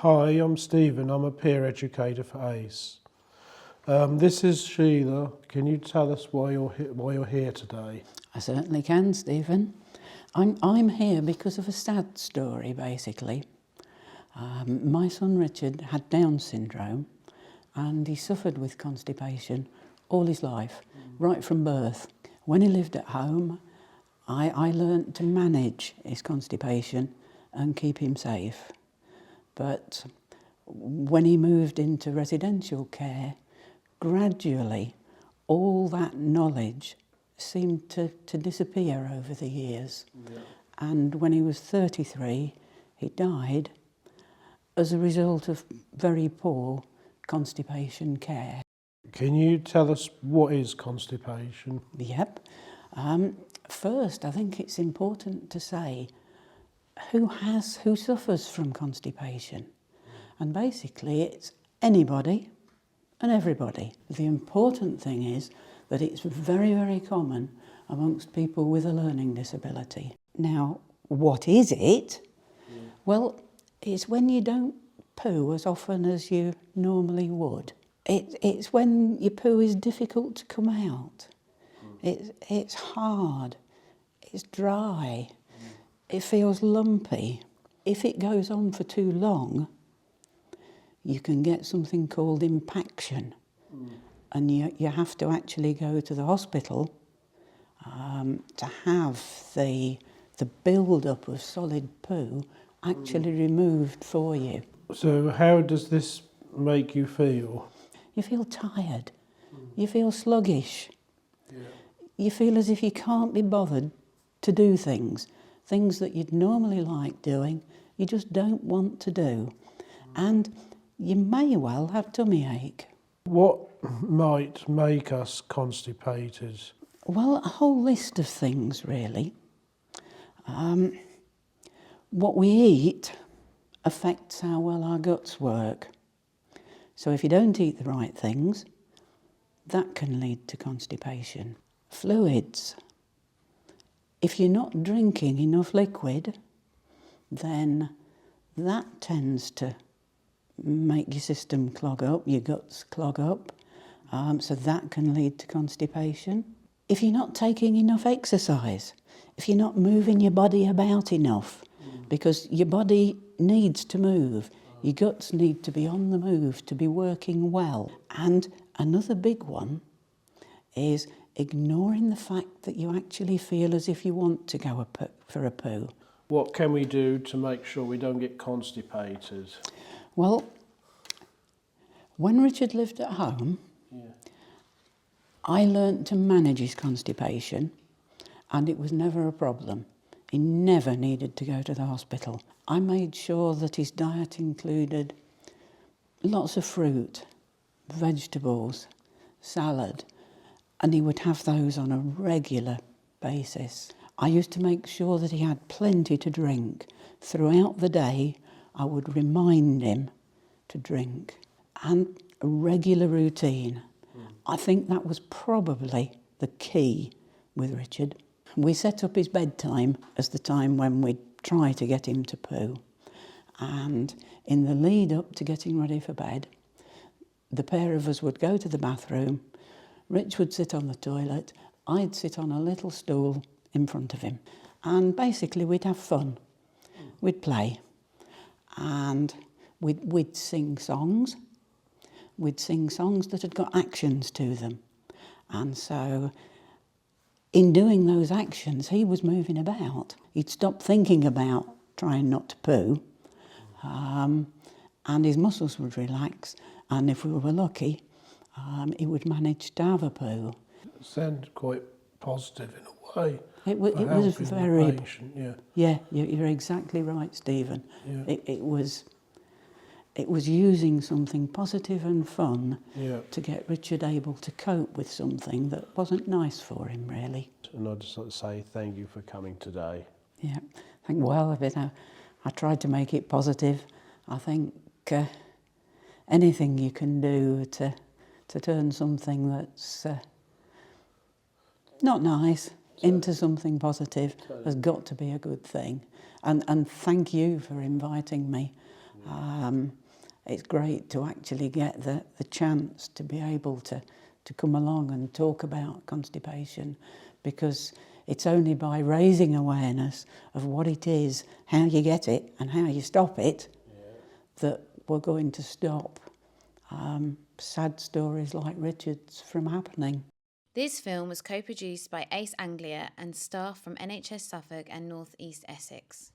Hi, I'm Stephen. I'm a peer educator for ACE. This is Sheila. Can you tell us why you're here today? I certainly can, Stephen. I'm here because of a sad story, basically. My son Richard had Down syndrome and he suffered with constipation all his life, right from birth. When he lived at home, I learnt to manage his constipation and keep him safe. But when he moved into residential care, gradually all that knowledge seemed to disappear over the years. Yeah. And when he was 33, he died as a result of very poor constipation care. Can you tell us what is constipation? Yep. First, I think it's important to say who suffers from constipation. And basically it's anybody and everybody. The important thing is that it's very, very common amongst people with a learning disability. Now, what is it? Well, it's when you don't poo as often as you normally would. It's when your poo is difficult to come out. It's hard, it's dry, it feels lumpy. If it goes on for too long, you can get something called impaction. And you have to actually go to the hospital to have the build-up of solid poo actually removed for you. So how does this make you feel? You feel tired, you feel sluggish, Yeah. you feel as if you can't be bothered to do things that you'd normally like doing, you just don't want to do. And you may well have tummy ache. What might make us constipated? Well, a whole list of things, really. What we eat affects how well our guts work. So if you don't eat the right things, that can lead to constipation. Fluids. If you're not drinking enough liquid, then that tends to make your system clog up, your guts clog up, so that can lead to constipation. If you're not taking enough exercise, if you're not moving your body about enough, because your body needs to move, your guts need to be on the move, to be working well. And another big one is ignoring the fact that you actually feel as if you want to go for a poo. What can we do to make sure we don't get constipated? Well, when Richard lived at home, I learnt to manage his constipation and it was never a problem. He never needed to go to the hospital. I made sure that his diet included lots of fruit, vegetables, salad, and he would have those on a regular basis. I used to make sure that he had plenty to drink. Throughout the day, I would remind him to drink. And a regular routine. I think that was probably the key with Richard. We set up his bedtime as the time when we'd try to get him to poo. And in the lead up to getting ready for bed, the pair of us would go to the bathroom, Rich would sit on the toilet, I'd sit on a little stool in front of him. And basically we'd have fun. We'd play. And we'd sing songs. We'd sing songs that had got actions to them. And so in doing those actions, he was moving about. He'd stop thinking about trying not to poo, and his muscles would relax. And if we were lucky, he would manage to have a poo. It sounded quite positive in a way. It was very... Patient, yeah, you're exactly right, Stephen. Yeah. It was using something positive and fun to get Richard able to cope with something that wasn't nice for him, really. And I'd just like to say thank you for coming today. Yeah, I tried to make it positive. I think anything you can do to turn something that's not nice into something positive has got to be a good thing. And thank you for inviting me. It's great to actually get the chance to be able to come along and talk about constipation, because it's only by raising awareness of what it is, how you get it and how you stop it, that we're going to stop sad stories like Richard's from happening. This film was co-produced by Ace Anglia and staff from NHS Suffolk and North East Essex.